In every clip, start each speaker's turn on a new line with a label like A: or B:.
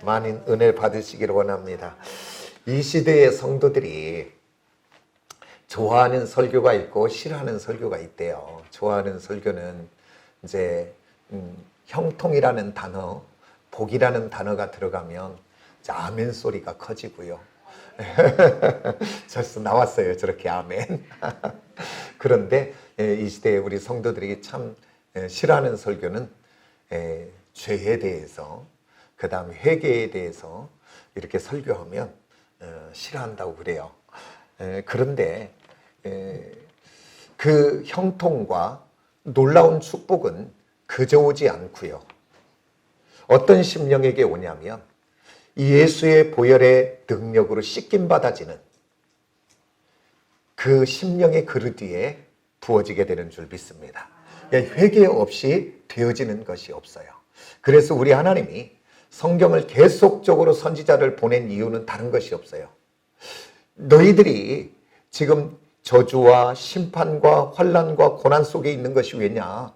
A: 많은 은혜를 받으시기를 원합니다. 이 시대의 성도들이 좋아하는 설교가 있고 싫어하는 설교가 있대요. 좋아하는 설교는 이제 형통이라는 단어, 복이라는 단어가 들어가면 아멘 소리가 커지고요. 벌써 나왔어요, 저렇게 아멘. 그런데 이 시대에 우리 성도들이 참 싫어하는 설교는 죄에 대해서, 그 다음에 회개에 대해서 이렇게 설교하면 싫어한다고 그래요. 그런데 그 형통과 놀라운 축복은 그저 오지 않고요. 어떤 심령에게 오냐면 예수의 보혈의 능력으로 씻김 받아지는 그 심령의 그릇 위에 부어지게 되는 줄 믿습니다. 회개 없이 되어지는 것이 없어요. 그래서 우리 하나님이 성경을 계속적으로 선지자를 보낸 이유는 다른 것이 없어요. 너희들이 지금 저주와 심판과 환난과 고난 속에 있는 것이 왜냐?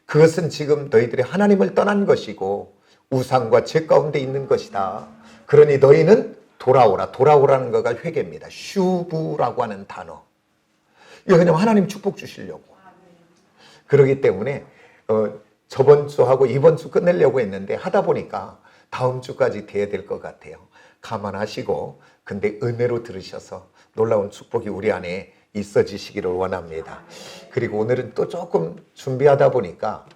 A: 그것은 지금 너희들이 하나님을 떠난 것이고 우상과 죄 가운데 있는 것이다. 그러니 너희는 돌아오라. 돌아오라는 거가 회개입니다. 슈브라고 하는 단어. 이거 그냥 하나님 축복 주시려고. 그렇기 때문에 저번 주하고 이번 주 끝내려고 했는데 하다 보니까 다음 주까지 돼야 될 것 같아요. 감안하시고 근데 은혜로 들으셔서 놀라운 축복이 우리 안에 있어지시기를 원합니다. 그리고 오늘은 또 조금 준비하다 보니까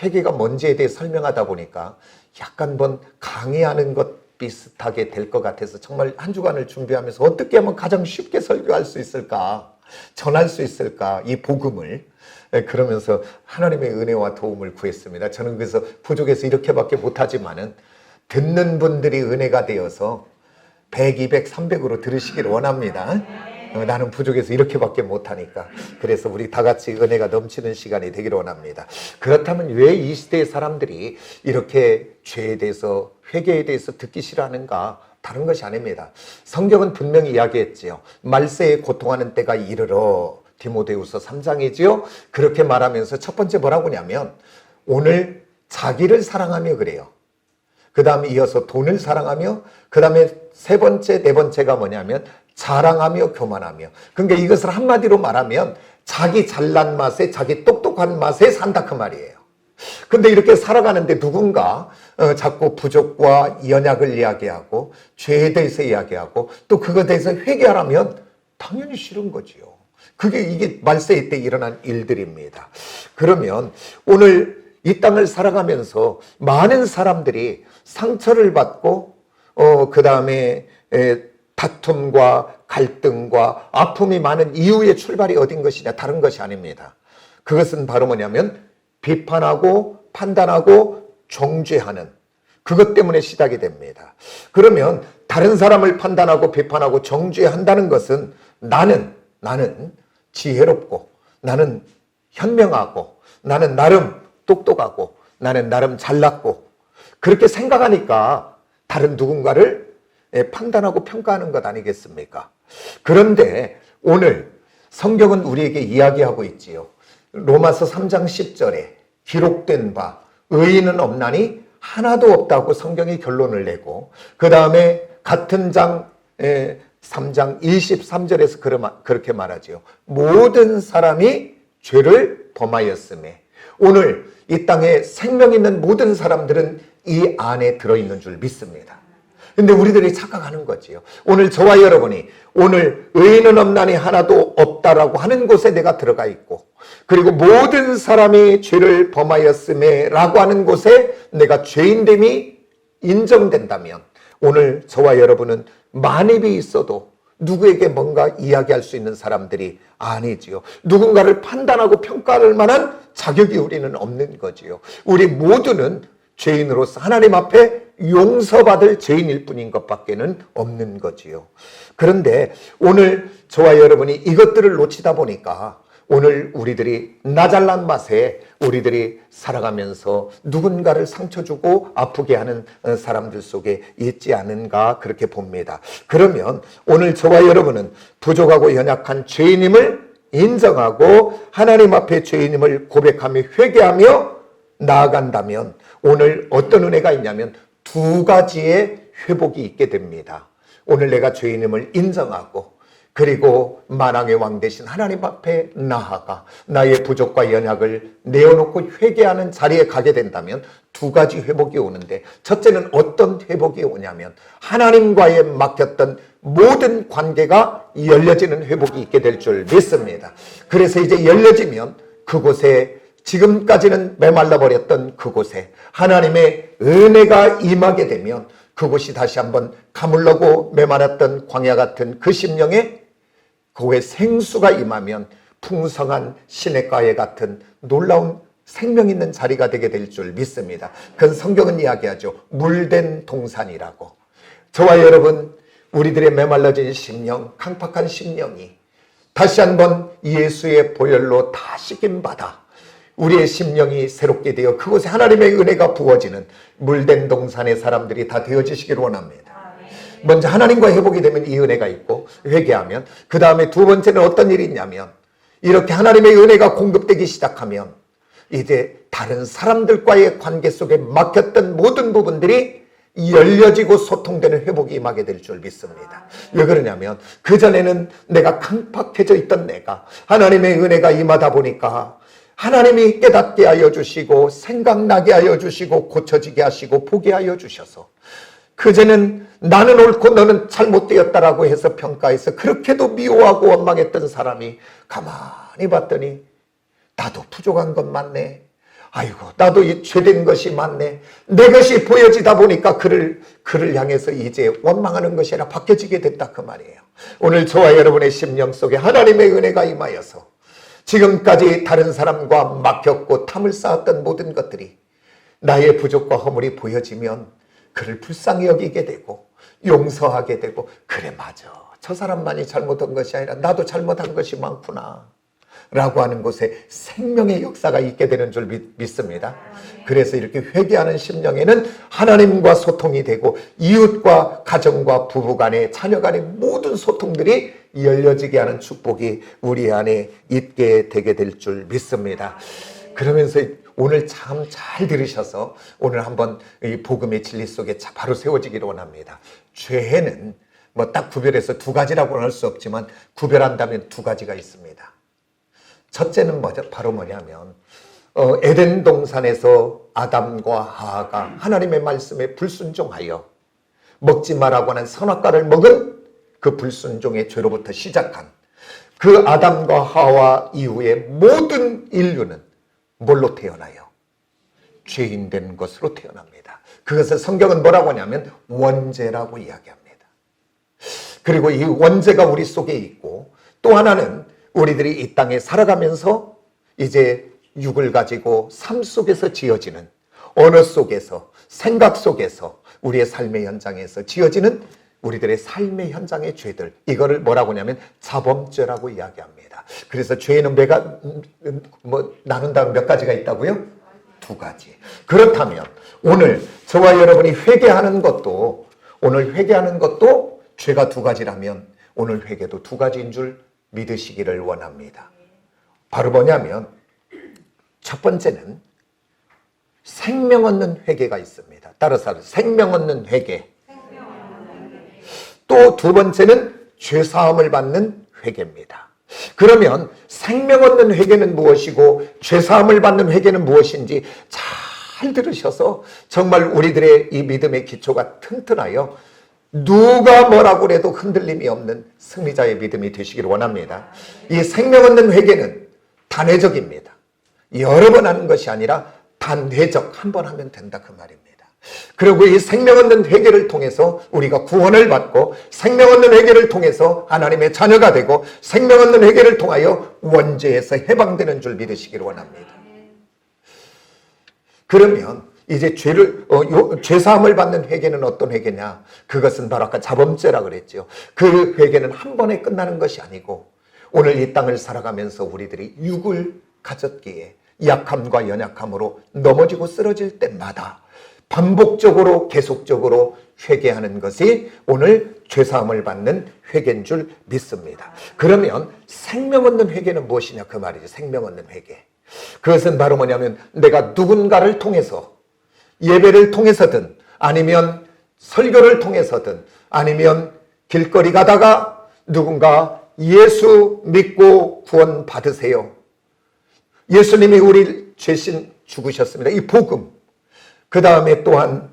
A: 회개가 뭔지에 대해 설명하다 보니까 약간 강의하는 것 비슷하게 될 것 같아서 정말 한 주간을 준비하면서 어떻게 하면 가장 쉽게 설교할 수 있을까, 전할 수 있을까, 이 복음을. 그러면서 하나님의 은혜와 도움을 구했습니다. 저는 그래서 부족해서 이렇게밖에 못하지만은 듣는 분들이 은혜가 되어서 100, 200, 300으로 들으시기를 원합니다. 나는 부족해서 이렇게밖에 못하니까. 그래서 우리 다 같이 은혜가 넘치는 시간이 되기를 원합니다. 그렇다면 왜 이 시대의 사람들이 이렇게 죄에 대해서, 회개에 대해서 듣기 싫어하는가? 다른 것이 아닙니다. 성경은 분명히 이야기했지요. 말세에 고통하는 때가 이르러, 디모데후서 3장이지요. 그렇게 말하면서 첫 번째 뭐라고 하냐면 오늘 자기를 사랑하며 그래요. 그 다음에 이어서 돈을 사랑하며, 그 다음에 세 번째, 네 번째가 뭐냐면 자랑하며 교만하며. 그러니까 이것을 한마디로 말하면 자기 잘난 맛에, 자기 똑똑한 맛에 산다 그 말이에요. 근데 이렇게 살아가는데 누군가 자꾸 부족과 연약을 이야기하고 죄에 대해서 이야기하고 또 그것에 대해서 회개하라면 당연히 싫은 거지요. 이게 말세의 때 일어난 일들입니다. 그러면 오늘 이 땅을 살아가면서 많은 사람들이 상처를 받고 그 다음에 다툼과 갈등과 아픔이 많은 이유의 출발이 어딘 것이냐? 다른 것이 아닙니다. 그것은 바로 뭐냐면 비판하고 판단하고 정죄하는 그것 때문에 시작이 됩니다. 그러면 다른 사람을 판단하고 비판하고 정죄한다는 것은 나는 지혜롭고 나는 현명하고 나는 나름 똑똑하고 나는 나름 잘났고 그렇게 생각하니까 다른 누군가를 판단하고 평가하는 것 아니겠습니까? 그런데 오늘 성경은 우리에게 이야기하고 있지요. 로마서 3장 10절에 기록된 바 의인은 없나니 하나도 없다고 성경이 결론을 내고 그 다음에 같은 장 3장 23절에서 그렇게 말하지요. 모든 사람이 죄를 범하였음에. 오늘 이 땅에 생명 있는 모든 사람들은 이 안에 들어있는 줄 믿습니다. 근데 우리들이 착각하는 거지요. 오늘 저와 여러분이 오늘 의인은 없나니 하나도 없다라고 하는 곳에 내가 들어가 있고 그리고 모든 사람이 죄를 범하였음에 라고 하는 곳에 내가 죄인됨이 인정된다면 오늘 저와 여러분은 만입이 있어도 누구에게 뭔가 이야기할 수 있는 사람들이 아니지요. 누군가를 판단하고 평가할 만한 자격이 우리는 없는 거지요. 우리 모두는 죄인으로서 하나님 앞에 용서받을 죄인일 뿐인 것밖에는 없는 거지요. 그런데 오늘 저와 여러분이 이것들을 놓치다 보니까 오늘 우리들이 나 잘난 맛에 우리들이 살아가면서 누군가를 상처 주고 아프게 하는 사람들 속에 있지 않은가 그렇게 봅니다. 그러면 오늘 저와 여러분은 부족하고 연약한 죄인임을 인정하고 하나님 앞에 죄인임을 고백하며 회개하며 나아간다면 오늘 어떤 은혜가 있냐면 두 가지의 회복이 있게 됩니다. 오늘 내가 죄인임을 인정하고 그리고 만왕의 왕 되신 하나님 앞에 나아가 나의 부족과 연약을 내어놓고 회개하는 자리에 가게 된다면 두 가지 회복이 오는데, 첫째는 어떤 회복이 오냐면 하나님과의 막혔던 모든 관계가 열려지는 회복이 있게 될 줄 믿습니다. 그래서 이제 열려지면 그곳에, 지금까지는 메말라 버렸던 그곳에 하나님의 은혜가 임하게 되면 그곳이 다시 한번 가물러고 메말랐던 광야 같은 그 심령에 그의 생수가 임하면 풍성한 시냇가에 같은 놀라운 생명 있는 자리가 되게 될 줄 믿습니다. 그건 성경은 이야기하죠. 물된 동산이라고. 저와 여러분, 우리들의 메말라진 심령, 강팍한 심령이 다시 한번 예수의 보혈로 다 씻김받아 우리의 심령이 새롭게 되어 그곳에 하나님의 은혜가 부어지는 물된 동산의 사람들이 다 되어지시기를 원합니다. 먼저 하나님과 회복이 되면 이 은혜가 있고 회개하면, 그 다음에 두 번째는 어떤 일이 있냐면, 이렇게 하나님의 은혜가 공급되기 시작하면 이제 다른 사람들과의 관계 속에 막혔던 모든 부분들이 열려지고 소통되는 회복이 임하게 될 줄 믿습니다. 왜 그러냐면 그전에는 내가 강팍해져 있던 내가 하나님의 은혜가 임하다 보니까 하나님이 깨닫게 하여 주시고 생각나게 하여 주시고 고쳐지게 하시고 보게 하여 주셔서, 그전엔 나는 옳고 너는 잘못되었다라고 해서 평가해서 그렇게도 미워하고 원망했던 사람이 가만히 봤더니 나도 부족한 것 맞네, 아이고 나도 죄된 것이 많네, 내 것이 보여지다 보니까 그를 향해서 이제 원망하는 것이 아니라 바뀌어지게 됐다 그 말이에요. 오늘 저와 여러분의 심령 속에 하나님의 은혜가 임하여서 지금까지 다른 사람과 막혔고 탐을 쌓았던 모든 것들이, 나의 부족과 허물이 보여지면 그를 불쌍히 여기게 되고 용서하게 되고, 그래 맞아, 저 사람만이 잘못한 것이 아니라 나도 잘못한 것이 많구나 라고 하는 곳에 생명의 역사가 있게 되는 줄 믿습니다. 그래서 이렇게 회개하는 심령에는 하나님과 소통이 되고 이웃과 가정과 부부 간의, 자녀 간의 모든 소통들이 열려지게 하는 축복이 우리 안에 있게 되게 될 줄 믿습니다. 그러면서 오늘 참 잘 들으셔서 오늘 한번 이 복음의 진리 속에 바로 세워지기를 원합니다. 죄는 뭐 딱 구별해서 두 가지라고는 할 수 없지만 구별한다면 두 가지가 있습니다. 첫째는 바로 뭐냐면 에덴 동산에서 아담과 하와가 하나님의 말씀에 불순종하여 먹지 말라고 하는 선악과를 먹은 그 불순종의 죄로부터 시작한 그 아담과 하와 이후에 모든 인류는 뭘로 태어나요? 죄인된 것으로 태어납니다. 그것을 성경은 뭐라고 하냐면 원죄라고 이야기합니다. 그리고 이 원죄가 우리 속에 있고, 또 하나는 우리들이 이 땅에 살아가면서 이제 육을 가지고 삶 속에서 지어지는, 언어 속에서, 생각 속에서, 우리의 삶의 현장에서 지어지는 우리들의 삶의 현장의 죄들, 이거를 뭐라고 하냐면 자범죄라고 이야기합니다. 그래서 죄는 나눈다면 몇 가지가 있다고요? 두 가지. 그렇다면 오늘 저와 여러분이 회개하는 것도, 오늘 회개하는 것도 죄가 두 가지라면 오늘 회개도 두 가지인 줄 믿으시기를 원합니다. 바로 뭐냐면 첫 번째는 생명 얻는 회개가 있습니다. 따라서 생명 얻는 회개. 또 두 번째는 죄사함을 받는 회개입니다. 그러면 생명 얻는 회개는 무엇이고 죄사함을 받는 회개는 무엇인지 잘 들으셔서 정말 우리들의 이 믿음의 기초가 튼튼하여 누가 뭐라고 해도 흔들림이 없는 승리자의 믿음이 되시기를 원합니다. 이 생명 얻는 회개는 단회적입니다. 여러 번 하는 것이 아니라 단회적, 한 번 하면 된다 그 말입니다. 그리고 이 생명 얻는 회개를 통해서 우리가 구원을 받고, 생명 얻는 회개를 통해서 하나님의 자녀가 되고, 생명 얻는 회개를 통하여 원죄에서 해방되는 줄 믿으시기를 원합니다. 그러면 이제 죄사함을 받는 회개는 어떤 회개냐? 그것은 바로 아까 자범죄라 그랬죠. 그 회개는 한 번에 끝나는 것이 아니고, 오늘 이 땅을 살아가면서 우리들이 육을 가졌기에 약함과 연약함으로 넘어지고 쓰러질 때마다 반복적으로 계속적으로 회개하는 것이 오늘 죄사함을 받는 회개인 줄 믿습니다. 그러면 생명 얻는 회개는 무엇이냐 그 말이죠. 생명 얻는 회개. 그것은 바로 뭐냐면 내가 누군가를 통해서, 예배를 통해서든 아니면 설교를 통해서든 아니면 길거리 가다가 누군가 예수 믿고 구원 받으세요. 예수님이 우리 죄신 죽으셨습니다. 이 복음. 그 다음에 또한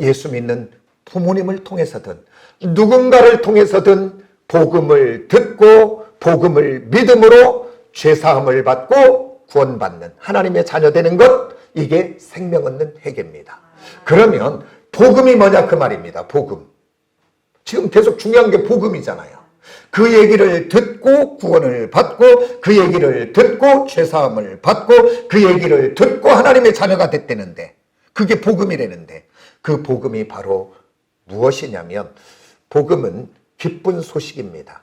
A: 예수 믿는 부모님을 통해서든 누군가를 통해서든 복음을 듣고 복음을 믿음으로 죄사함을 받고 구원받는 하나님의 자녀 되는 것, 이게 생명 얻는 회개입니다. 그러면 복음이 뭐냐 그 말입니다. 복음. 지금 계속 중요한 게 복음이잖아요. 그 얘기를 듣고 구원을 받고 그 얘기를 듣고 죄사함을 받고 그 얘기를 듣고 하나님의 자녀가 됐다는데, 그게 복음이라는데, 그 복음이 바로 무엇이냐면 복음은 기쁜 소식입니다.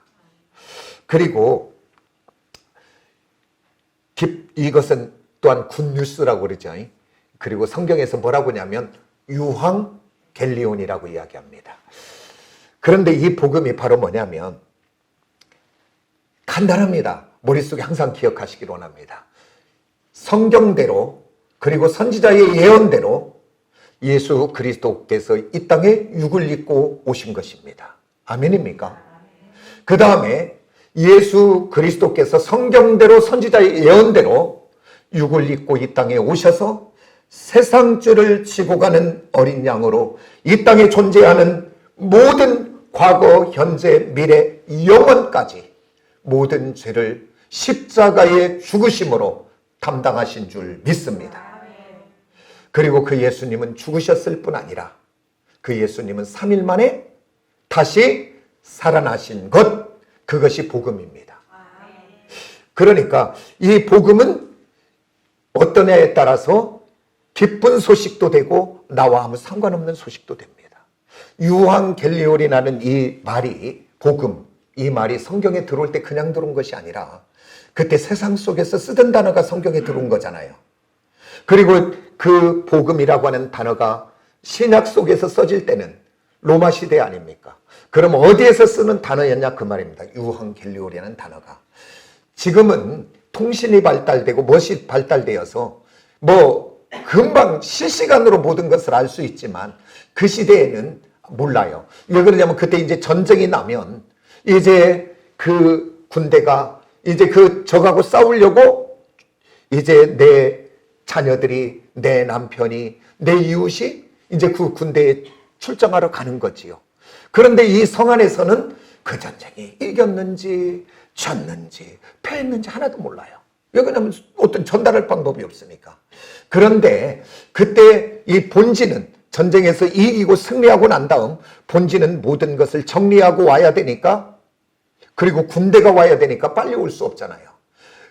A: 그리고 이것은 또한 굿뉴스라고 그러죠. 그리고 성경에서 뭐라고 하냐면 유황겔리온이라고 이야기합니다. 그런데 이 복음이 바로 뭐냐면 간단합니다. 머릿속에 항상 기억하시길 원합니다. 성경대로 그리고 선지자의 예언대로 예수 그리스도께서 이 땅에 육을 입고 오신 것입니다. 아멘입니까? 그 다음에 예수 그리스도께서 성경대로 선지자의 예언대로 육을 입고 이 땅에 오셔서 세상 죄를 지고 가는 어린 양으로 이 땅에 존재하는 모든 과거, 현재, 미래, 영원까지 모든 죄를 십자가의 죽으심으로 담당하신 줄 믿습니다. 그리고 그 예수님은 죽으셨을 뿐 아니라 그 예수님은 3일 만에 다시 살아나신 것, 그것이 복음입니다. 그러니까 이 복음은 어떠냐에 따라서 기쁜 소식도 되고 나와 아무 상관없는 소식도 됩니다. 유황겔리온이라는 이 말이, 복음, 이 말이 성경에 들어올 때 그냥 들어온 것이 아니라 그때 세상 속에서 쓰던 단어가 성경에 들어온 거잖아요. 그리고 그 복음이라고 하는 단어가 신약 속에서 써질 때는 로마 시대 아닙니까? 그럼 어디에서 쓰는 단어였냐 그 말입니다. 유황겔리온이라는 단어가. 지금은 통신이 발달되고 무엇이 발달되어서 금방 실시간으로 모든 것을 알 수 있지만 그 시대에는 몰라요. 왜 그러냐면 그때 이제 전쟁이 나면 이제 그 군대가 이제 적하고 싸우려고 이제 내 자녀들이, 내 남편이, 내 이웃이 이제 그 군대에 출정하러 가는 거지요. 그런데 이 성 안에서는 그 전쟁이 이겼는지 졌는지 패했는지 하나도 몰라요. 왜 그러냐면 어떤 전달할 방법이 없으니까. 그런데 그때 이 본진은 전쟁에서 이기고 승리하고 난 다음 본진은 모든 것을 정리하고 와야 되니까, 그리고 군대가 와야 되니까 빨리 올 수 없잖아요.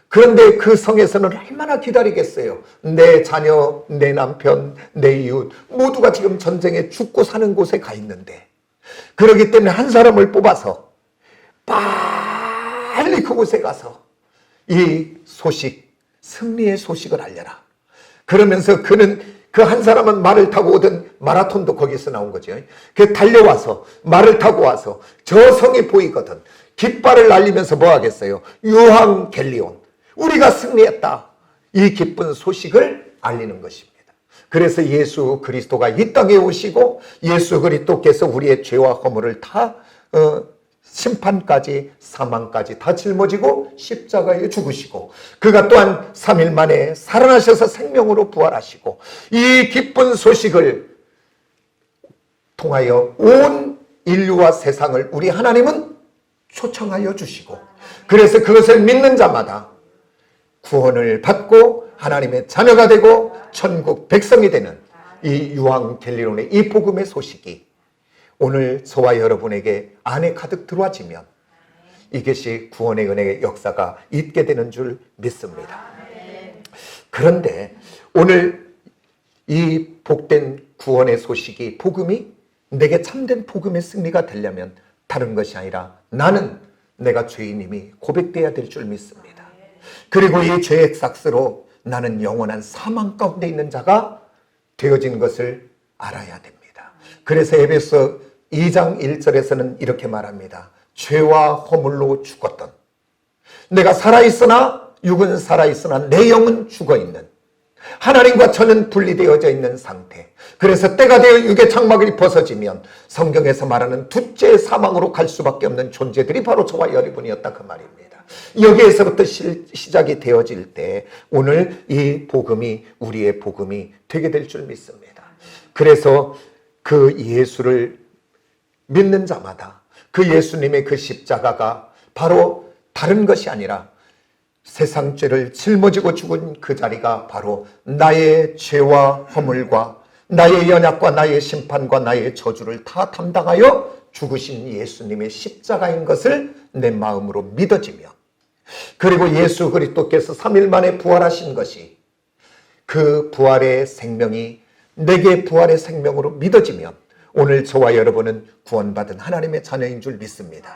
A: 그런데 그 성에서는 얼마나 기다리겠어요. 내 자녀, 내 남편, 내 이웃 모두가 지금 전쟁에 죽고 사는 곳에 가 있는데, 그렇기 때문에 한 사람을 뽑아서 빨리 그곳에 가서 이 소식, 승리의 소식을 알려라. 그러면서 그는 그 한 사람은 말을 타고 오던, 마라톤도 거기서 나온 거죠. 그 달려와서 말을 타고 와서 저 성이 보이거든 깃발을 날리면서 뭐 하겠어요? 유황겔리온, 우리가 승리했다, 이 기쁜 소식을 알리는 것입니다. 그래서 예수 그리스도가 이 땅에 오시고 예수 그리스도께서 우리의 죄와 허물을 다 심판까지, 사망까지 다 짊어지고 십자가에 죽으시고 그가 또한 3일 만에 살아나셔서 생명으로 부활하시고 이 기쁜 소식을 통하여 온 인류와 세상을 우리 하나님은 초청하여 주시고, 그래서 그것을 믿는 자마다 구원을 받고 하나님의 자녀가 되고 천국 백성이 되는 이 유황겔리온의 이 복음의 소식이 오늘 저와 여러분에게 안에 가득 들어와지면 이것이 구원의 은혜의 역사가 있게 되는 줄 믿습니다. 그런데 오늘 이 복된 구원의 소식이, 복음이 내게 참된 복음의 승리가 되려면 다른 것이 아니라 나는 내가 죄인임이 고백돼야 될 줄 믿습니다. 그리고 이 죄의 삭스로 나는 영원한 사망 가운데 있는 자가 되어진 것을 알아야 됩니다. 그래서 에베소 2장 1절에서는 이렇게 말합니다. 죄와 허물로 죽었던, 내가 살아있으나 육은 살아있으나 내 영은 죽어있는, 하나님과 저는 분리되어져 있는 상태. 그래서 때가 되어 육의 장막이 벗어지면 성경에서 말하는 둘째 사망으로 갈 수밖에 없는 존재들이 바로 저와 여러분이었다 그 말입니다. 여기에서부터 시작이 되어질 때 오늘 이 복음이 우리의 복음이 되게 될 줄 믿습니다. 그래서 그 예수를 믿는 자마다 그 예수님의 그 십자가가 바로 다른 것이 아니라 세상 죄를 짊어지고 죽은 그 자리가 바로 나의 죄와 허물과 나의 연약과 나의 심판과 나의 저주를 다 담당하여 죽으신 예수님의 십자가인 것을 내 마음으로 믿어지며, 그리고 예수 그리스도께서 3일 만에 부활하신 것이 그 부활의 생명이 내게 부활의 생명으로 믿어지면 오늘 저와 여러분은 구원받은 하나님의 자녀인 줄 믿습니다.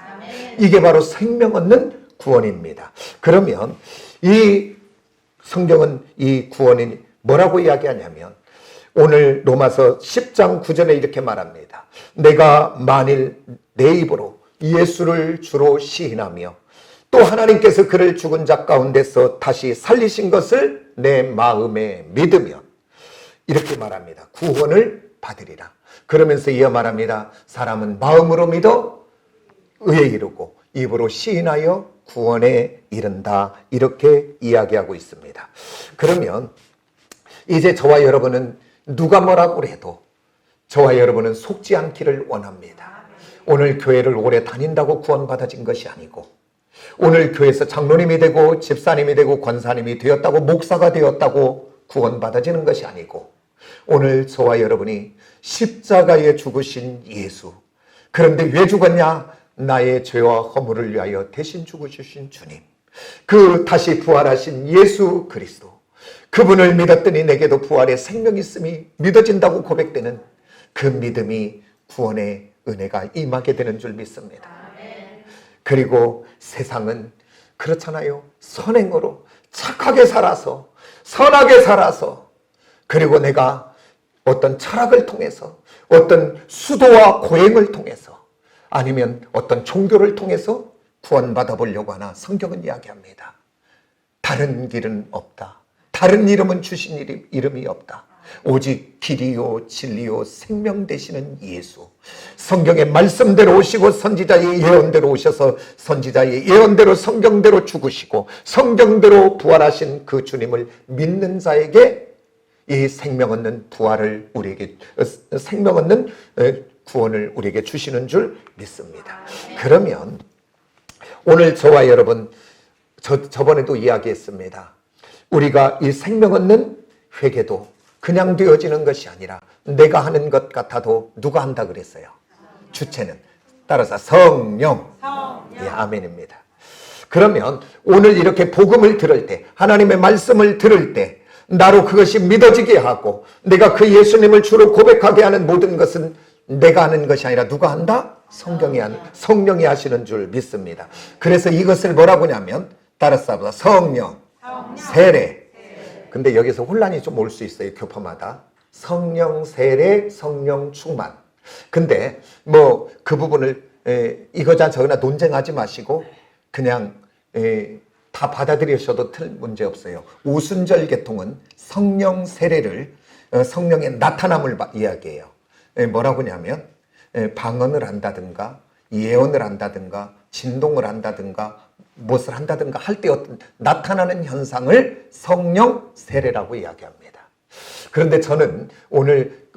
A: 이게 바로 생명 얻는 구원입니다. 그러면 이 성경은 이 구원이 뭐라고 이야기하냐면 오늘 로마서 10장 9절에 이렇게 말합니다. 내가 만일 내 입으로 예수를 주로 시인하며 또 하나님께서 그를 죽은 자 가운데서 다시 살리신 것을 내 마음에 믿으면, 이렇게 말합니다. 구원을 받으리라. 그러면서 이어 말합니다. 사람은 마음으로 믿어 의에 이르고 입으로 시인하여 구원에 이른다. 이렇게 이야기하고 있습니다. 그러면 이제 저와 여러분은 누가 뭐라고 해도 저와 여러분은 속지 않기를 원합니다. 오늘 교회를 오래 다닌다고 구원받아진 것이 아니고, 오늘 교회에서 장로님이 되고 집사님이 되고 권사님이 되었다고 목사가 되었다고 구원받아지는 것이 아니고, 오늘 저와 여러분이 십자가에 죽으신 예수, 그런데 왜 죽었냐? 나의 죄와 허물을 위하여 대신 죽으신 주님, 그 다시 부활하신 예수 그리스도, 그분을 믿었더니 내게도 부활의 생명이 있음이 믿어진다고 고백되는 그 믿음이 구원의 은혜가 임하게 되는 줄 믿습니다. 그리고 세상은 그렇잖아요. 선행으로 착하게 살아서 선하게 살아서, 그리고 내가 어떤 철학을 통해서 어떤 수도와 고행을 통해서 아니면 어떤 종교를 통해서 구원받아 보려고 하나 성경은 이야기합니다. 다른 길은 없다. 다른 이름은 주신 이름이 없다. 오직 길이요 진리요 생명 되시는 예수. 성경의 말씀대로 오시고 선지자의 예언대로 오셔서 선지자의 예언대로 성경대로 죽으시고 성경대로 부활하신 그 주님을 믿는 자에게 이 생명 얻는 부활을 우리에게, 생명 얻는 구원을 우리에게 주시는 줄 믿습니다. 그러면 오늘 저와 여러분, 저번에도 이야기했습니다. 우리가 이 생명 얻는 회개도 그냥 되어지는 것이 아니라 내가 하는 것 같아도 누가 한다 그랬어요? 주체는 따라서 성령. 예, 아멘입니다. 그러면 오늘 이렇게 복음을 들을 때, 하나님의 말씀을 들을 때 나로 그것이 믿어지게 하고 내가 그 예수님을 주로 고백하게 하는 모든 것은 내가 하는 것이 아니라 누가 한다? 성령이 하시는 줄 믿습니다. 그래서 이것을 뭐라고 하냐면 따라서 성령, 세례. 근데 여기서 혼란이 좀 올 수 있어요. 교파마다. 성령, 세례, 성령, 충만. 근데 뭐 그 부분을 이거자 저거나 논쟁하지 마시고 그냥 다 받아들이셔도 문제 없어요. 오순절 계통은 성령 세례를, 성령의 나타남을 이야기해요. 뭐라고 하냐면 방언을 한다든가 예언을 한다든가 진동을 한다든가 무엇을 한다든가 할 때 어떤 나타나는 현상을 성령 세례라고 이야기합니다. 그런데 저는 오늘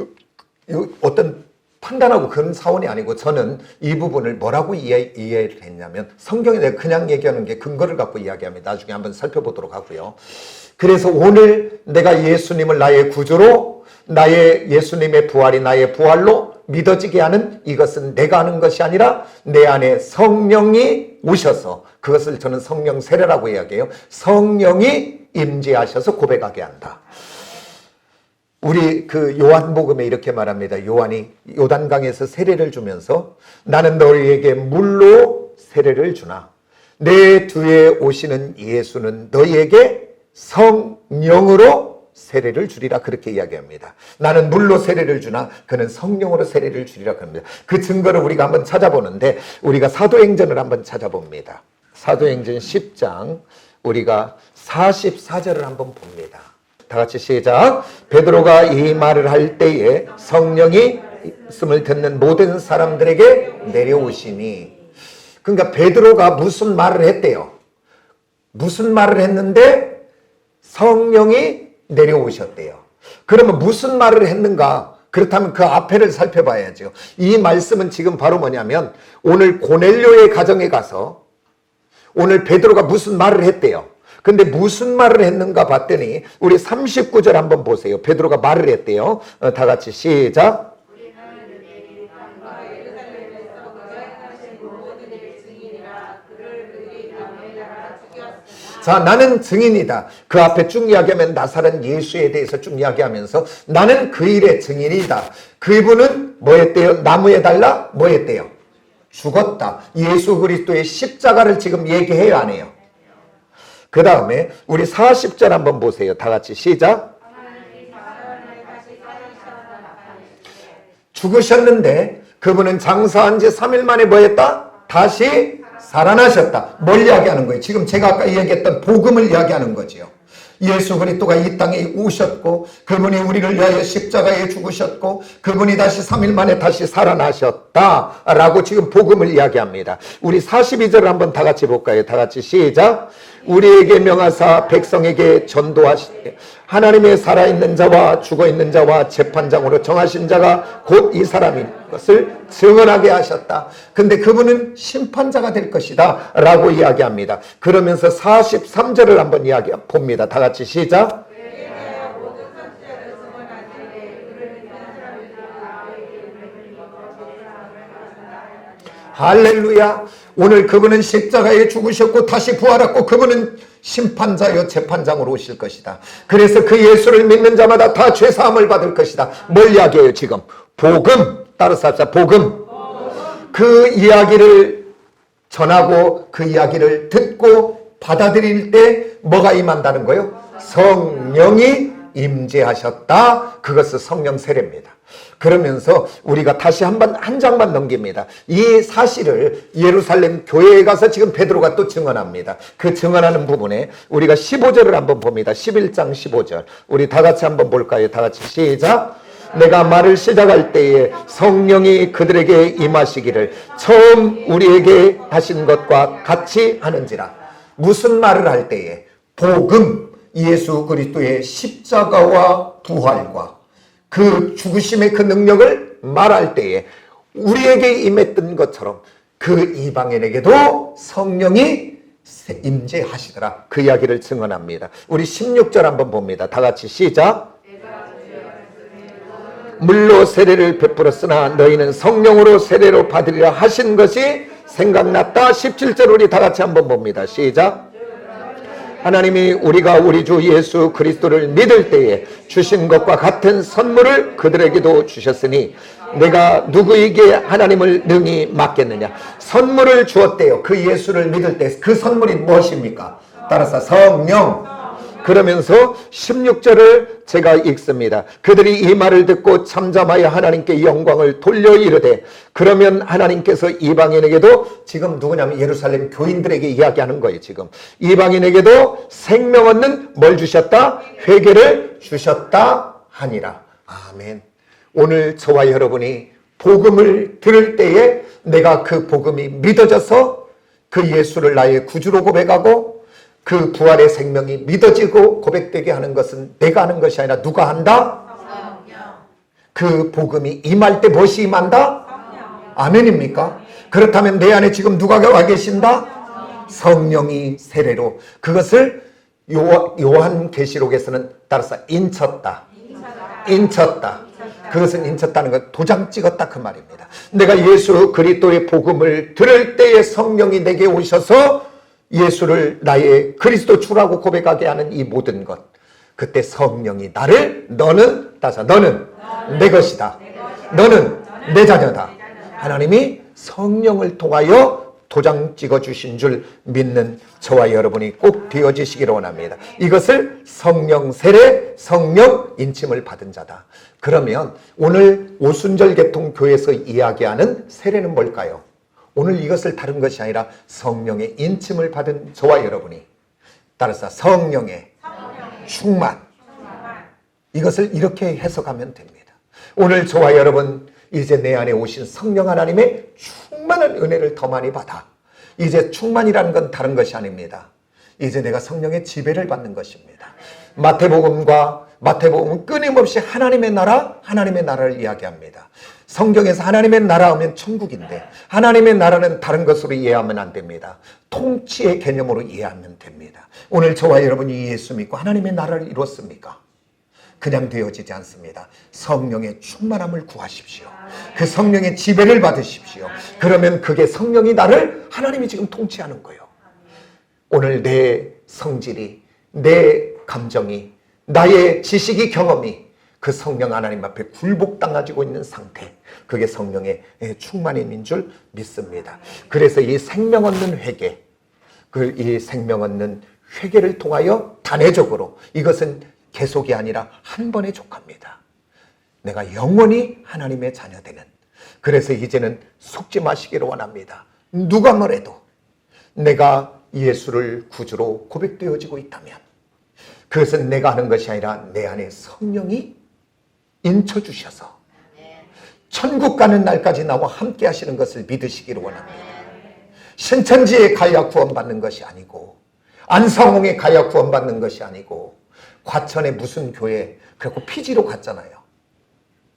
A: 어떤 판단하고 그런 사원이 아니고 저는 이 부분을 뭐라고 이해를 했냐면 성경에 내가 그냥 얘기하는 게 근거를 갖고 이야기합니다. 나중에 한번 살펴보도록 하고요. 그래서 오늘 내가 예수님을 나의 구주로, 나의 예수님의 부활이 나의 부활로 믿어지게 하는 이것은 내가 하는 것이 아니라 내 안에 성령이 오셔서, 그것을 저는 성령 세례라고 이야기해요. 성령이 임재하셔서 고백하게 한다. 우리 그 요한복음에 이렇게 말합니다. 요한이 요단강에서 세례를 주면서 나는 너희에게 물로 세례를 주나 내 뒤에 오시는 예수는 너희에게 성령으로 세례를 주리라, 그렇게 이야기합니다. 나는 물로 세례를 주나 그는 성령으로 세례를 주리라 그럽니다. 그 증거를 우리가 한번 찾아보는데 우리가 사도행전을 한번 찾아봅니다. 사도행전 10장 우리가 44절을 한번 봅니다. 다 같이 시작. 베드로가 이 말을 할 때에 성령이 말씀을 듣는 모든 사람들에게 내려오시니. 그러니까 베드로가 무슨 말을 했대요? 무슨 말을 했는데 성령이 내려오셨대요. 그러면 무슨 말을 했는가? 그렇다면 그 앞에를 살펴봐야죠. 이 말씀은 지금 바로 뭐냐면 오늘 고넬료의 가정에 가서 오늘 베드로가 무슨 말을 했대요. 근데 무슨 말을 했는가 봤더니 우리 39절 한번 보세요. 베드로가 말을 했대요. 다 같이 시작. 자, 나는 증인이다. 그 앞에 쭉 이야기하면 나사렛 예수에 대해서 쭉 이야기하면서 나는 그 일의 증인이다. 그분은 뭐 했대요? 나무에 달라 뭐 했대요? 죽었다. 예수 그리스도의 십자가를 지금 얘기해요, 안 해요? 그 다음에 우리 40절 한번 보세요. 다 같이 시작. 죽으셨는데 그분은 장사한 지 3일 만에 뭐 했다? 다시 살아나셨다. 뭘 이야기하는 거예요? 지금 제가 아까 이야기했던 복음을 이야기하는 거지요. 예수 그리스도가 이 땅에 오셨고 그분이 우리를 위하여 십자가에 죽으셨고 그분이 다시 3일 만에 다시 살아나셨다라고 지금 복음을 이야기합니다. 우리 42절 한번 다 같이 볼까요? 다 같이 시작. 우리에게 명하사 백성에게 전도하시되 하나님의 살아있는 자와 죽어있는 자와 재판장으로 정하신 자가 곧 이 사람인 것을 증언하게 하셨다. 근데 그분은 심판자가 될 것이다 라고 이야기합니다. 그러면서 43절을 한번 봅니다. 다 같이 시작. 할렐루야. 오늘 그분은 십자가에 죽으셨고 다시 부활했고 그분은 심판자여 재판장으로 오실 것이다. 그래서 그 예수를 믿는 자마다 다 죄사함을 받을 것이다. 뭘 이야기해요 지금? 복음. 따라서 합시다. 복음. 그 이야기를 전하고 그 이야기를 듣고 받아들일 때 뭐가 임한다는 거예요? 성령이 임재하셨다. 그것은 성령 세례입니다. 그러면서 우리가 다시 한 장만 넘깁니다. 이 사실을 예루살렘 교회에 가서 지금 베드로가 또 증언합니다. 그 증언하는 부분에 우리가 15절을 한번 봅니다. 11장 15절. 우리 다 같이 한번 볼까요? 다 같이 시작. 내가 말을 시작할 때에 성령이 그들에게 임하시기를 처음 우리에게 하신 것과 같이 하는지라. 무슨 말을 할 때에? 복음, 예수 그리스도의 십자가와 부활과 그 죽으심의 그 능력을 말할 때에 우리에게 임했던 것처럼 그 이방인에게도 성령이 임재하시더라. 그 이야기를 증언합니다. 우리 16절 한번 봅니다. 다 같이 시작. 물로 세례를 베풀었으나 너희는 성령으로 세례로 받으리라 하신 것이 생각났다. 17절 우리 다 같이 한번 봅니다. 시작. 하나님이 우리가 우리 주 예수 그리스도를 믿을 때에 주신 것과 같은 선물을 그들에게도 주셨으니 내가 누구에게 하나님을 능히 맡겠느냐. 선물을 주었대요. 그 예수를 믿을 때 그 선물이 무엇입니까? 따라서 성령. 그러면서 16절을 제가 읽습니다. 그들이 이 말을 듣고 잠잠하여 하나님께 영광을 돌려 이르되 그러면 하나님께서 이방인에게도 지금 누구냐면 예루살렘 교인들에게 이야기하는 거예요. 지금 이방인에게도 생명 얻는 뭘 주셨다? 회개를 주셨다 하니라. 아멘. 오늘 저와 여러분이 복음을 들을 때에 내가 그 복음이 믿어져서 그 예수를 나의 구주로 고백하고 그 부활의 생명이 믿어지고 고백되게 하는 것은 내가 하는 것이 아니라 누가 한다? 그 복음이 임할 때 무엇이 임한다? 아멘입니까? 그렇다면 내 안에 지금 누가 와 계신다? 성령이 세례로. 그것을 요한계시록에서는 따라서 인쳤다. 그것은 인쳤다는 건 도장 찍었다 그 말입니다. 내가 예수 그리스도의 복음을 들을 때에 성령이 내게 오셔서 예수를 나의 그리스도 주라고 고백하게 하는 이 모든 것. 그때 성령이 나를 너는 내 것이다. 너는 내 자녀다. 하나님이 성령을 통하여 도장 찍어주신 줄 믿는 저와 여러분이 꼭 되어지시기를 원합니다. 이것을 성령 세례, 성령 인침을 받은 자다. 그러면 오늘 오순절 개통교회에서 이야기하는 세례는 뭘까요? 오늘 이것을 다른 것이 아니라 성령의 인침을 받은 저와 여러분이 따라서 성령의 충만, 이것을 이렇게 해석하면 됩니다. 오늘 저와 여러분 이제 내 안에 오신 성령 하나님의 충만한 은혜를 더 많이 받아. 이제 충만이라는 건 다른 것이 아닙니다. 이제 내가 성령의 지배를 받는 것입니다. 마태복음은 끊임없이 하나님의 나라를 이야기합니다. 성경에서 하나님의 나라 하면 천국인데 하나님의 나라는 다른 것으로 이해하면 안 됩니다. 통치의 개념으로 이해하면 됩니다. 오늘 저와 여러분이 예수 믿고 하나님의 나라를 이뤘습니까? 그냥 되어지지 않습니다. 성령의 충만함을 구하십시오. 그 성령의 지배를 받으십시오. 그러면 그게 성령이 하나님이 지금 통치하는 거예요. 오늘 내 성질이, 내 감정이, 나의 지식이, 경험이 그 성령 하나님 앞에 굴복당하고 있는 상태, 그게 성령의 충만임인 줄 믿습니다. 그래서 이 생명 얻는 회개, 이 생명 얻는 회개를 통하여 단회적으로, 이것은 계속이 아니라 한 번에 족합니다. 내가 영원히 하나님의 자녀되는, 그래서 이제는 속지 마시기를 원합니다. 누가 뭐래도 내가 예수를 구주로 고백되어지고 있다면 그것은 내가 하는 것이 아니라 내 안에 성령이 인쳐주셔서 천국 가는 날까지 나와 함께 하시는 것을 믿으시기를 원합니다. 신천지에 가야 구원받는 것이 아니고, 안성홍에 가야 구원받는 것이 아니고, 과천에 무슨 교회, 그래갖고 피지로 갔잖아요.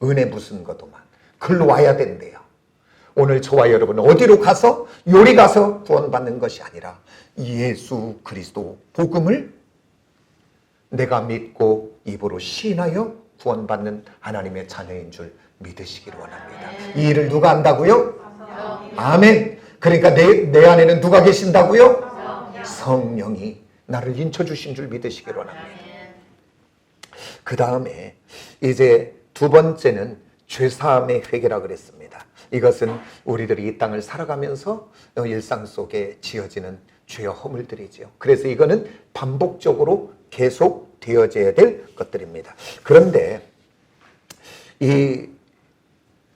A: 은혜 무슨 거도만. 글로 와야 된대요. 오늘 저와 여러분 어디로 가서, 요리 가서 구원받는 것이 아니라 예수 그리스도 복음을 내가 믿고 입으로 시인하여 구원받는 하나님의 자녀인 줄 믿으시기를 원합니다. 이 일을 누가 한다고요? 아멘. 그러니까 내 안에는 누가 계신다고요? 성령이 나를 인쳐주신 줄 믿으시기를 원합니다. 그 다음에 이제 두 번째는 죄사함의 회개라 그랬습니다. 이것은 우리들이 이 땅을 살아가면서 일상 속에 지어지는 죄와 허물들이죠. 그래서 이거는 반복적으로 계속 되어져야 될 것들입니다. 그런데 이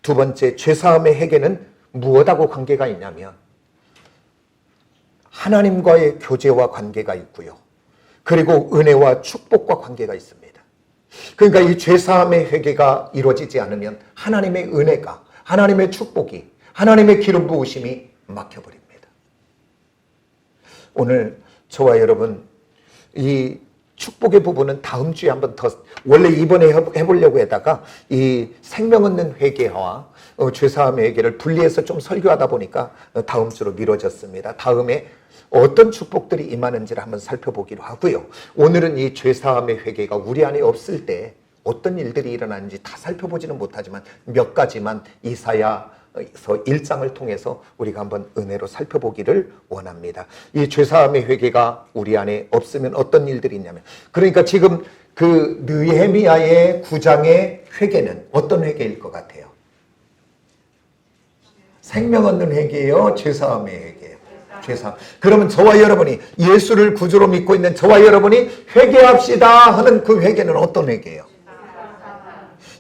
A: 두 번째 죄사함의 회개는 무엇하고 관계가 있냐면 하나님과의 교제와 관계가 있고요. 그리고 은혜와 축복과 관계가 있습니다. 그러니까 이 죄사함의 회개가 이루어지지 않으면 하나님의 은혜가, 하나님의 축복이, 하나님의 기름 부으심이 막혀버립니다. 오늘 저와 여러분 이 축복의 부분은 다음 주에 한번 더, 원래 이번에 해보려고 하다가 이 생명 얻는 회개와 죄사함의 회개를 분리해서 좀 설교하다 보니까 다음 주로 미뤄졌습니다. 다음에 어떤 축복들이 임하는지를 한번 살펴보기로 하고요. 오늘은 이 죄사함의 회개가 우리 안에 없을 때 어떤 일들이 일어나는지 다 살펴보지는 못하지만 몇 가지만 이사야서 1장을 통해서 우리가 한번 은혜로 살펴보기를 원합니다. 이 죄사함의 회개가 우리 안에 없으면 어떤 일들이 있냐면, 그러니까 지금 그 느헤미야의 9장의 회개는 어떤 회개일 것 같아요? 생명 얻는 회개예요? 죄사함의 회개예요? 죄사함. 그러면 저와 여러분이 예수를 구주로 믿고 있는 저와 여러분이 회개합시다 하는 그 회개는 어떤 회개예요?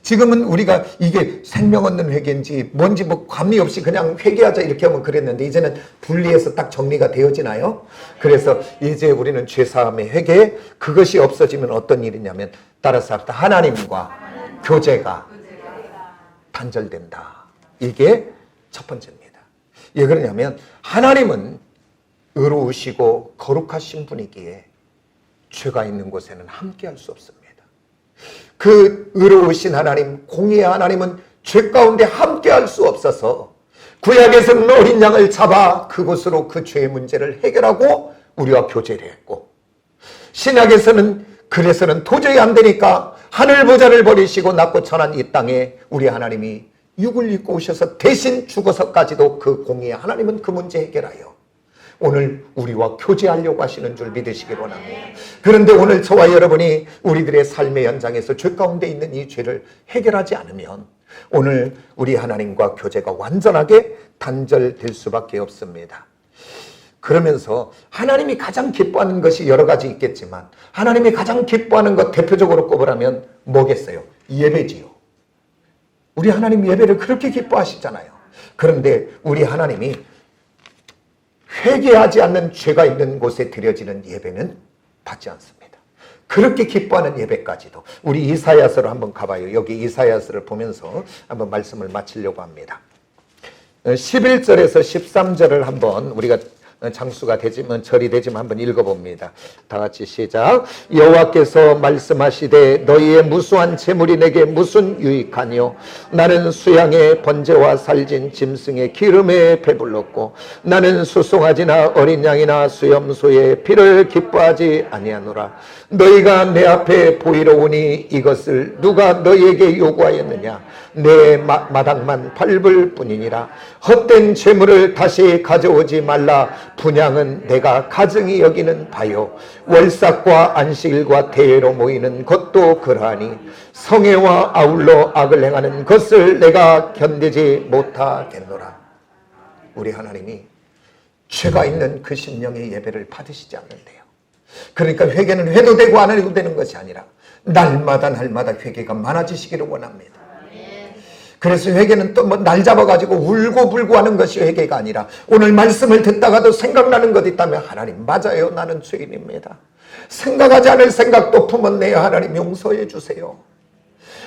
A: 지금은 우리가 이게 생명 얻는 회개인지 뭔지 뭐 감리 없이 그냥 회개하자 이렇게 하면 그랬는데, 이제는 분리해서 딱 정리가 되어지나요? 그래서 이제 우리는 죄사함의 회개, 그것이 없어지면 어떤 일이냐면 따라서 합시다. 하나님과 교제가 단절된다. 이게 첫 번째입니다. 왜 그러냐면 하나님은 의로우시고 거룩하신 분이기에 죄가 있는 곳에는 함께할 수 없습니다. 그 의로우신 하나님, 공의의 하나님은 죄 가운데 함께할 수 없어서 구약에서는 어린 양을 잡아 그곳으로 그 죄의 문제를 해결하고 우리와 교제를 했고, 신약에서는 그래서는 도저히 안 되니까 하늘 보좌를 버리시고 낮고 천한 이 땅에 우리 하나님이 육을 입고 오셔서 대신 죽어서까지도 그 공의의 하나님은 그 문제 해결하여 오늘 우리와 교제하려고 하시는 줄 믿으시기 원합니다. 그런데 오늘 저와 여러분이 우리들의 삶의 현장에서 죄 가운데 있는 이 죄를 해결하지 않으면 오늘 우리 하나님과 교제가 완전하게 단절될 수밖에 없습니다. 그러면서 하나님이 가장 기뻐하는 것이 여러 가지 있겠지만 하나님이 가장 기뻐하는 것 대표적으로 꼽으라면 뭐겠어요? 예배지요. 우리 하나님 예배를 그렇게 기뻐하시잖아요. 그런데 우리 하나님이 회개하지 않는 죄가 있는 곳에 드려지는 예배는 받지 않습니다. 그렇게 기뻐하는 예배까지도. 우리 이사야서로 한번 가봐요. 여기 이사야서를 보면서 한번 말씀을 마치려고 합니다. 11절에서 13절을 한번 우리가 장수가 되지만 절이 되지만 한번 읽어봅니다. 다 같이 시작. 여호와께서 말씀하시되 너희의 무수한 재물이 내게 무슨 유익하뇨. 나는 수양의 번제와 살진 짐승의 기름에 배불렀고 나는 수송아지나 어린 양이나 수염소의 피를 기뻐하지 아니하노라. 너희가 내 앞에 보이러 오니 이것을 누가 너희에게 요구하였느냐. 내 마당만 밟을 뿐이니라. 헛된 재물을 다시 가져오지 말라. 분향은 내가 가증히 여기는 바요. 월삭과 안식일과 대회로 모이는 것도 그러하니 성회와 아울러 악을 행하는 것을 내가 견디지 못하겠노라. 우리 하나님이 죄가 있는 그 심령의 예배를 받으시지 않는데요. 그러니까 회개는 해도 되고 안 해도 되는 것이 아니라 날마다 회개가 많아지시기를 원합니다. 그래서 회개는 또 뭐 날 잡아가지고 울고불고 하는 것이 회개가 아니라 오늘 말씀을 듣다가도 생각나는 것 있다면 하나님 맞아요, 나는 죄인입니다. 생각하지 않을 생각도 품었네요. 하나님 용서해 주세요.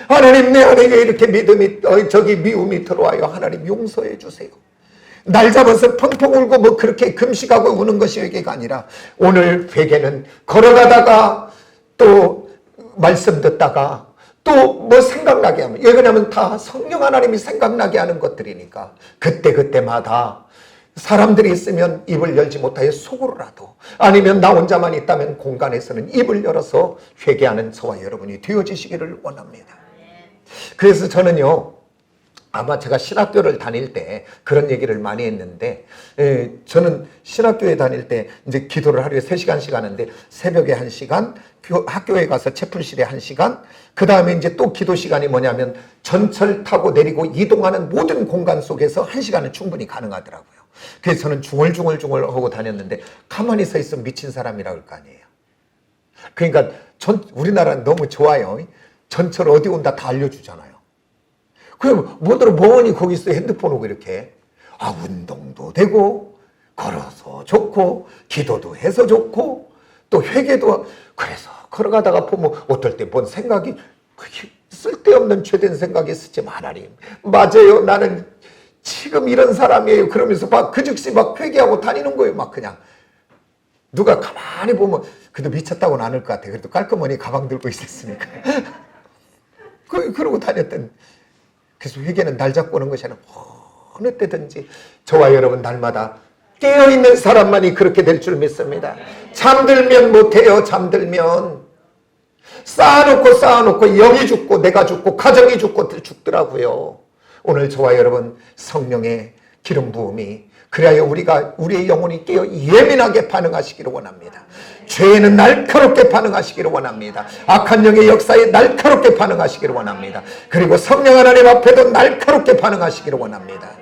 A: 하나님 내 안에 이렇게 미움이 들어와요. 하나님 용서해 주세요. 날 잡아서 펑펑 울고 뭐 그렇게 금식하고 우는 것이 회개가 아니라 오늘 회개는 걸어가다가 또 말씀 듣다가 또 뭐 생각나게 하면, 왜냐하면 다 성령 하나님이 생각나게 하는 것들이니까 그때마다 사람들이 있으면 입을 열지 못하여 속으로라도, 아니면 나 혼자만 있다면 공간에서는 입을 열어서 회개하는 저와 여러분이 되어지시기를 원합니다. 그래서 저는요, 아마 제가 신학교를 다닐 때 그런 얘기를 많이 했는데, 저는 신학교에 다닐 때 이제 기도를 하루에 3시간씩 하는데 새벽에 1시간, 학교에 가서 채플실에 1시간, 그 다음에 이제 또 기도 시간이 뭐냐면 전철 타고 내리고 이동하는 모든 공간 속에서 1시간은 충분히 가능하더라고요. 그래서 저는 중얼중얼 하고 다녔는데 가만히 서 있으면 미친 사람이라고 할 거 아니에요. 그러니까 우리나라는 너무 좋아요. 전철 어디 온다 다 알려주잖아요. 그럼 뭐더러 멍하니 거기서 핸드폰 오고 이렇게 운동도 되고 걸어서 좋고 기도도 해서 좋고 또 회개도. 그래서 걸어가다가 보면 어떨 때 뭔 생각이 쓸데없는 죄된 생각이 있었지만 하나님 맞아요, 나는 지금 이런 사람이에요. 그러면서 막 그 즉시 막 회개하고 다니는 거예요. 막 그냥 누가 가만히 보면 그래도 미쳤다고는 않을 것 같아. 그래도 깔끔하니 가방 들고 있었으니까 그러고 다녔던. 그래서 회개는 날 잡고 오는 것이 아니라 어느 때든지 저와 여러분 날마다 깨어있는 사람만이 그렇게 될 줄 믿습니다. 잠들면 못해요. 잠들면 쌓아놓고 영이 죽고 내가 죽고 가정이 죽고 죽더라고요. 오늘 저와 여러분 성령의 기름 부음이 그래야 우리의 영혼이 깨어 예민하게 반응하시기를 원합니다. 죄에는 날카롭게 반응하시기를 원합니다. 악한 영의 역사에 날카롭게 반응하시기를 원합니다. 그리고 성령 하나님 앞에도 날카롭게 반응하시기를 원합니다.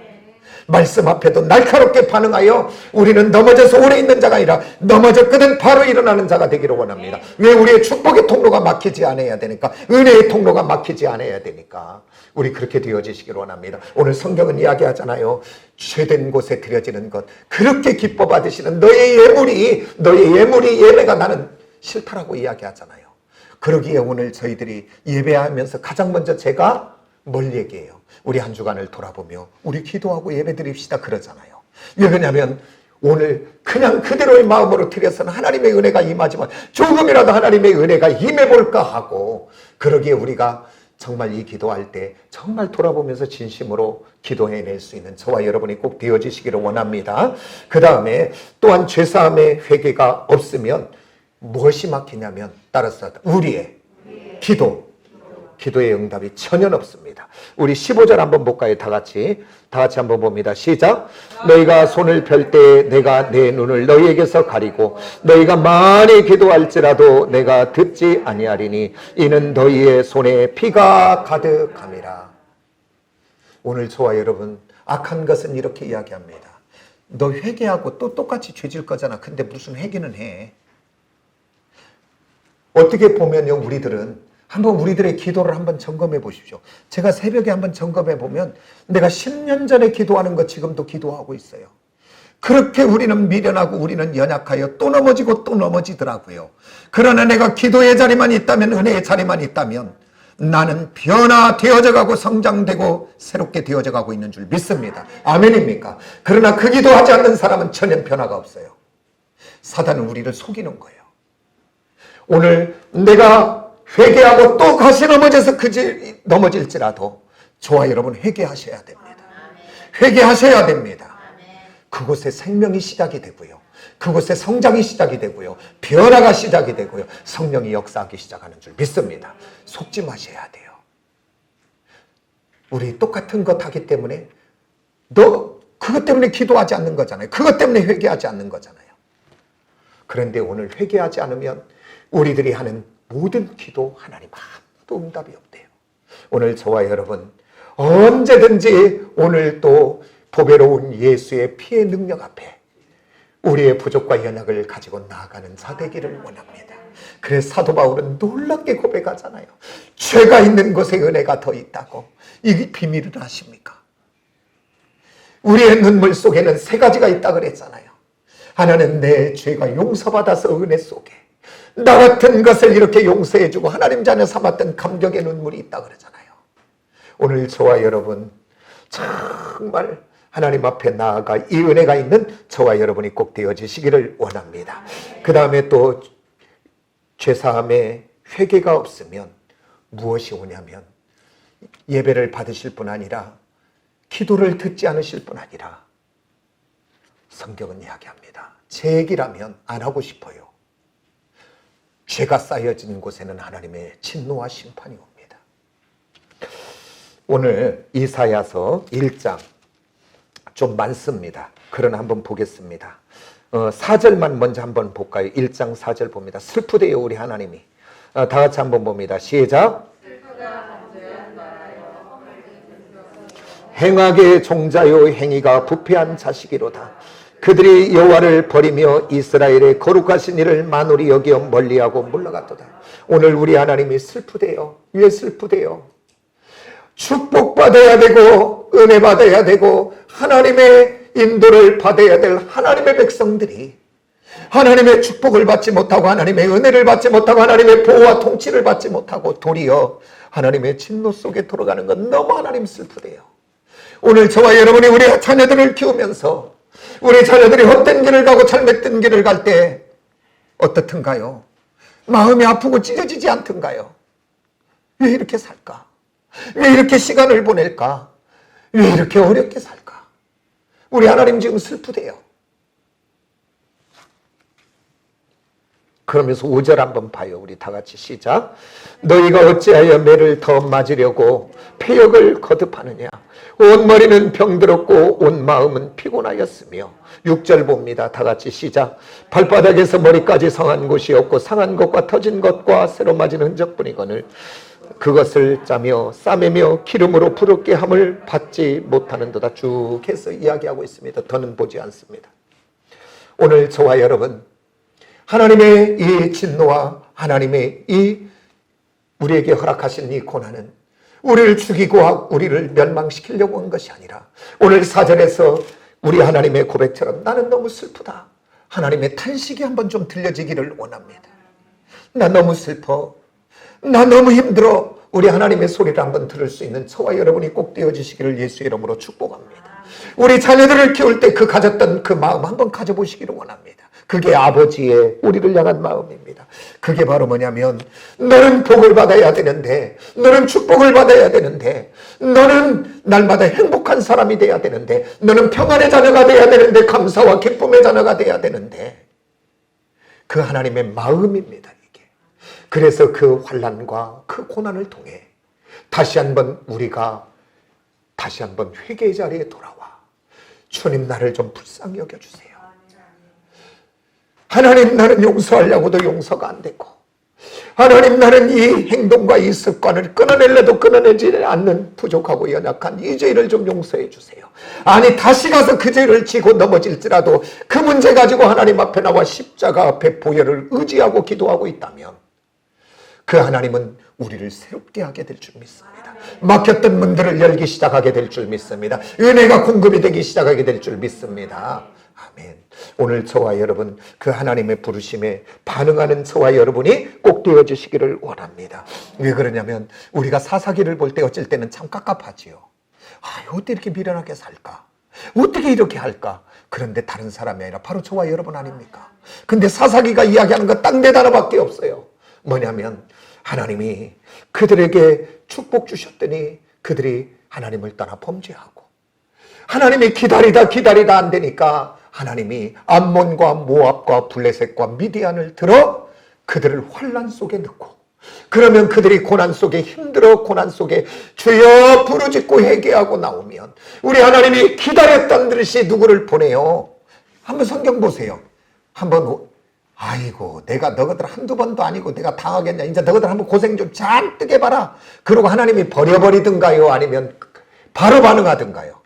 A: 말씀 앞에도 날카롭게 반응하여 우리는 넘어져서 오래 있는 자가 아니라 넘어졌거든 바로 일어나는 자가 되기를 원합니다. 왜? 우리의 축복의 통로가 막히지 않아야 되니까, 은혜의 통로가 막히지 않아야 되니까 우리 그렇게 되어지시기를 원합니다. 오늘 성경은 이야기하잖아요. 죄된 곳에 드려지는 것 그렇게 기뻐 받으시는 너의 예물이 예배가 나는 싫다라고 이야기하잖아요. 그러기에 오늘 저희들이 예배하면서 가장 먼저 제가 뭘 얘기해요? 우리 한 주간을 돌아보며 우리 기도하고 예배 드립시다 그러잖아요. 왜 그러냐면 오늘 그냥 그대로의 마음으로 드려서는 하나님의 은혜가 임하지만 조금이라도 하나님의 은혜가 임해볼까 하고, 그러기에 우리가 정말 이 기도할 때 정말 돌아보면서 진심으로 기도해낼 수 있는 저와 여러분이 꼭 되어지시기를 원합니다. 그 다음에 또한 죄사함의 회개가 없으면 무엇이 막히냐면 따라서 우리의 기도의 응답이 전혀 없습니다. 우리 15절 한번 볼까요? 다 같이 한번 봅니다. 시작. 너희가 손을 펼 때 내가 내 눈을 너희에게서 가리고 너희가 많이 기도할지라도 내가 듣지 아니하리니 이는 너희의 손에 피가 가득함이라. 오늘 저와 여러분 악한 것은 이렇게 이야기합니다. 너 회개하고 또 똑같이 죄질 거잖아. 근데 무슨 회개는 해. 어떻게 보면요, 우리들의 기도를 한번 점검해 보십시오. 제가 새벽에 한번 점검해 보면 내가 10년 전에 기도하는 것 지금도 기도하고 있어요. 그렇게 우리는 미련하고 우리는 연약하여 또 넘어지고 또 넘어지더라고요. 그러나 내가 기도의 자리만 있다면, 은혜의 자리만 있다면 나는 변화되어져 가고 성장되고 새롭게 되어져 가고 있는 줄 믿습니다. 아멘입니까? 그러나 그 기도하지 않는 사람은 전혀 변화가 없어요. 사단은 우리를 속이는 거예요. 오늘 내가 회개하고 또 다시 넘어져서 넘어질지라도 저와 여러분 회개하셔야 됩니다. 회개하셔야 됩니다. 그곳에 생명이 시작이 되고요. 그곳에 성장이 시작이 되고요. 변화가 시작이 되고요. 성령이 역사하기 시작하는 줄 믿습니다. 속지 마셔야 돼요. 우리 똑같은 것 하기 때문에 그것 때문에 기도하지 않는 거잖아요. 그것 때문에 회개하지 않는 거잖아요. 그런데 오늘 회개하지 않으면 우리들이 하는 모든 기도 하나님 아무도 응답이 없대요. 오늘 저와 여러분 언제든지 오늘 또 보배로운 예수의 피의 능력 앞에 우리의 부족과 연약을 가지고 나아가는 자 되기를 원합니다. 그래서 사도 바울은 놀랍게 고백하잖아요. 죄가 있는 곳에 은혜가 더 있다고. 이게 비밀을 아십니까? 우리의 눈물 속에는 세 가지가 있다 그랬잖아요. 하나는 내 죄가 용서받아서 은혜 속에 나 같은 것을 이렇게 용서해주고 하나님 자녀 삼았던 감격의 눈물이 있다 그러잖아요. 오늘 저와 여러분 정말 하나님 앞에 나아가 이 은혜가 있는 저와 여러분이 꼭 되어지시기를 원합니다. 그 다음에 또 죄사함에 회개가 없으면 무엇이 오냐면 예배를 받으실 뿐 아니라 기도를 듣지 않으실 뿐 아니라 성경은 이야기합니다. 제 얘기라면 안 하고 싶어요. 죄가 쌓여진 곳에는 하나님의 진노와 심판이 옵니다. 오늘 이사야서 1장 좀 많습니다. 그러나 한번 보겠습니다. 4절만 먼저 한번 볼까요? 1장 4절 봅니다. 슬프대요 우리 하나님이. 다 같이 한번 봅니다. 시작. 행악의 종자요 행위가 부패한 자식이로다. 그들이 여호와를 버리며 이스라엘의 거룩하신 이를 만홀히 여겨 멀리하고 물러갔도다. 오늘 우리 하나님이 슬프대요. 왜 슬프대요? 축복받아야 되고 은혜 받아야 되고 하나님의 인도를 받아야 될 하나님의 백성들이 하나님의 축복을 받지 못하고 하나님의 은혜를 받지 못하고 하나님의 보호와 통치를 받지 못하고 도리어 하나님의 진노 속에 들어가는 건 너무 하나님 슬프대요. 오늘 저와 여러분이 우리 자녀들을 키우면서 우리 자녀들이 헛된 길을 가고 잘못된 길을 갈 때 어떻든가요? 마음이 아프고 찢어지지 않던가요? 왜 이렇게 살까? 왜 이렇게 시간을 보낼까? 왜 이렇게 어렵게 살까? 우리 하나님 지금 슬프대요. 그러면서 5절 한번 봐요. 우리 다 같이 시작. 너희가 어찌하여 매를 더 맞으려고 패역을 거듭하느냐. 온 머리는 병들었고 온 마음은 피곤하였으며. 6절 봅니다. 다 같이 시작. 발바닥에서 머리까지 상한 곳이 없고 상한 것과 터진 것과 새로 맞은 흔적뿐이거늘 그것을 짜며 싸매며 기름으로 부럽게 함을 받지 못하는도다. 쭉 해서 이야기하고 있습니다. 더는 보지 않습니다. 오늘 저와 여러분 하나님의 이 진노와 하나님의 이 우리에게 허락하신 이 고난은 우리를 죽이고 우리를 멸망시키려고 한 것이 아니라 오늘 4절에서 우리 하나님의 고백처럼 나는 너무 슬프다. 하나님의 탄식이 한번 좀 들려지기를 원합니다. 나 너무 슬퍼. 나 너무 힘들어. 우리 하나님의 소리를 한번 들을 수 있는 저와 여러분이 꼭 되어주시기를 예수의 이름으로 축복합니다. 우리 자녀들을 키울 때 그 가졌던 그 마음 한번 가져보시기를 원합니다. 그게 아버지의 우리를 향한 마음입니다. 그게 바로 뭐냐면 너는 복을 받아야 되는데 너는 축복을 받아야 되는데 너는 날마다 행복한 사람이 돼야 되는데 너는 평안의 자녀가 돼야 되는데 감사와 기쁨의 자녀가 돼야 되는데 그 하나님의 마음입니다. 이게. 그래서 그 환난과 그 고난을 통해 다시 한번 우리가 다시 한번 회개의 자리에 돌아와 주님 나를 좀 불쌍히 여겨주세요. 하나님 나는 용서하려고도 용서가 안 되고 하나님 나는 이 행동과 이 습관을 끊어내려도 끊어내지 않는 부족하고 연약한 이 죄를 좀 용서해 주세요. 아니 다시 가서 그 죄를 지고 넘어질지라도 그 문제 가지고 하나님 앞에 나와 십자가 앞에 보혈을 의지하고 기도하고 있다면 그 하나님은 우리를 새롭게 하게 될 줄 믿습니다. 막혔던 문들을 열기 시작하게 될 줄 믿습니다. 은혜가 공급이 되기 시작하게 될 줄 믿습니다. 아멘. 아멘. 오늘 저와 여러분 그 하나님의 부르심에 반응하는 저와 여러분이 꼭 되어주시기를 원합니다. 왜 그러냐면 우리가 사사기를 볼 때 어쩔 때는 참 깝깝하지요. 어떻게 이렇게 미련하게 살까? 어떻게 이렇게 할까? 그런데 다른 사람이 아니라 바로 저와 여러분 아닙니까? 근데 사사기가 이야기하는 거 딱 네 단어밖에 없어요. 뭐냐면 하나님이 그들에게 축복 주셨더니 그들이 하나님을 떠나 범죄하고, 하나님이 기다리다 안 되니까 하나님이 암몬과 모압과 블레셋과 미디안을 들어 그들을 환난 속에 넣고, 그러면 그들이 고난 속에 힘들어 고난 속에 주여 부르짖고 회개하고 나오면 우리 하나님이 기다렸던 듯이 누구를 보내요? 한번 성경 보세요. 한번 아이고 내가 너희들 한두 번도 아니고 내가 당하겠냐, 이제 너희들 한번 고생 좀 잔뜩 해봐라. 그러고 하나님이 버려버리든가요? 아니면 바로 반응하든가요?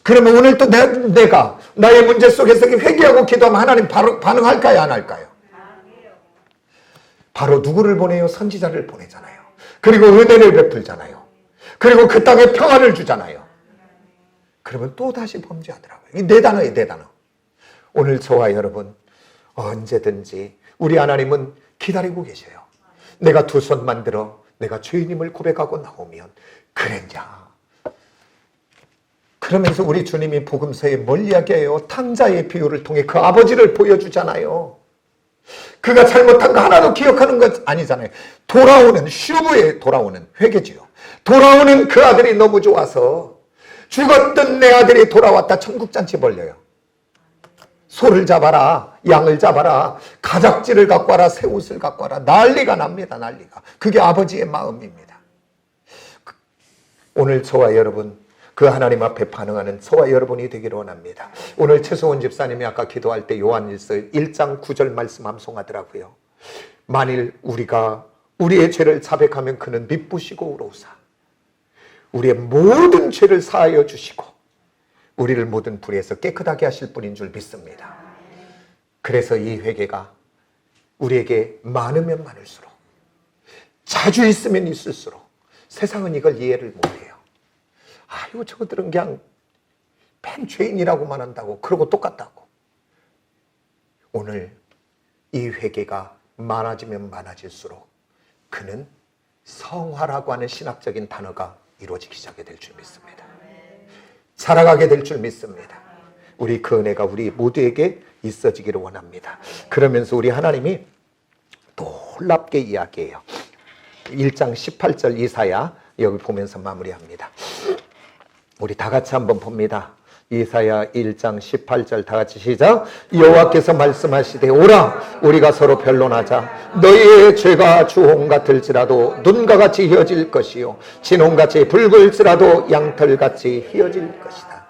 A: 그러면 오늘 또 내가 나의 문제 속에서 회개하고 기도하면 하나님 바로 반응할까요? 안 할까요? 바로 누구를 보내요? 선지자를 보내잖아요. 그리고 은혜를 베풀잖아요. 그리고 그 땅에 평안을 주잖아요. 그러면 또 다시 범죄하더라고요. 이 네 단어예요, 네 단어. 오늘 저와 여러분 언제든지 우리 하나님은 기다리고 계셔요. 내가 두 손만 들어 내가 죄인임을 고백하고 나오면 그랬냐. 그러면서 우리 주님이 복음서에 뭘 이야기해요? 탕자의 비유를 통해 그 아버지를 보여주잖아요. 그가 잘못한 거 하나도 기억하는 것 아니잖아요. 돌아오는 슈브에 돌아오는 회개지요. 돌아오는 그 아들이 너무 좋아서 죽었던 내 아들이 돌아왔다 천국잔치 벌려요. 소를 잡아라, 양을 잡아라, 가작지를 갖고 와라, 새 옷을 갖고 와라. 난리가 납니다. 난리가. 그게 아버지의 마음입니다. 오늘 저와 여러분 그 하나님 앞에 반응하는 저와 여러분이 되기를 원합니다. 오늘 최소원 집사님이 아까 기도할 때 요한일서 1장 9절 말씀 암송하더라고요. 만일 우리가 우리의 죄를 자백하면 그는 미쁘시고 의로우사 우리의 모든 죄를 사하여 주시고 우리를 모든 불의에서 깨끗하게 하실 분인 줄 믿습니다. 그래서 이 회개가 우리에게 많으면 많을수록, 자주 있으면 있을수록 세상은 이걸 이해를 못해요. 아이고 저것들은 그냥 맨 죄인이라고만 한다고, 그러고 똑같다고. 오늘 이 회개가 많아지면 많아질수록 그는 성화라고 하는 신학적인 단어가 이루어지기 시작하게 될 줄 믿습니다. 살아가게 될 줄 믿습니다. 우리 그 은혜가 우리 모두에게 있어지기를 원합니다. 그러면서 우리 하나님이 놀랍게 이야기해요. 1장 18절 이사야 여기 보면서 마무리합니다. 우리 다 같이 한번 봅니다. 이사야 1장 18절 다 같이 시작. 여호와께서 말씀하시되 오라 우리가 서로 변론하자. 너희의 죄가 주홍 같을지라도 눈과 같이 휘어질 것이요 진홍같이 붉을지라도 양털같이 휘어질 것이다.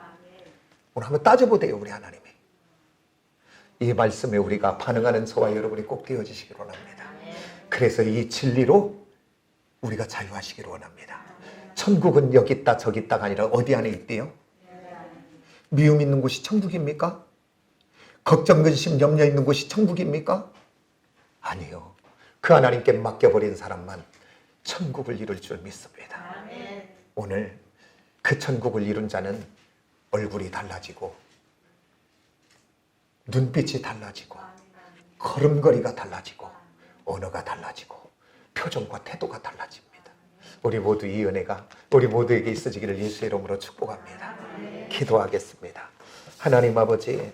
A: 오늘 한번 따져보세요. 우리 하나님이 이 말씀에 우리가 반응하는 저와 여러분이 꼭 되어지시기를 원합니다. 그래서 이 진리로 우리가 자유하시기를 원합니다. 천국은 여기 있다 저기 있다가 아니라 어디 안에 있대요? 미움 있는 곳이 천국입니까? 걱정, 근심, 염려 있는 곳이 천국입니까? 아니요. 그 하나님께 맡겨버린 사람만 천국을 이룰 줄 믿습니다. 오늘 그 천국을 이룬 자는 얼굴이 달라지고 눈빛이 달라지고 걸음걸이가 달라지고 언어가 달라지고 표정과 태도가 달라집니다. 우리 모두 이 은혜가 우리 모두에게 있어지기를 예수의 이름으로 축복합니다. 기도하겠습니다. 하나님 아버지,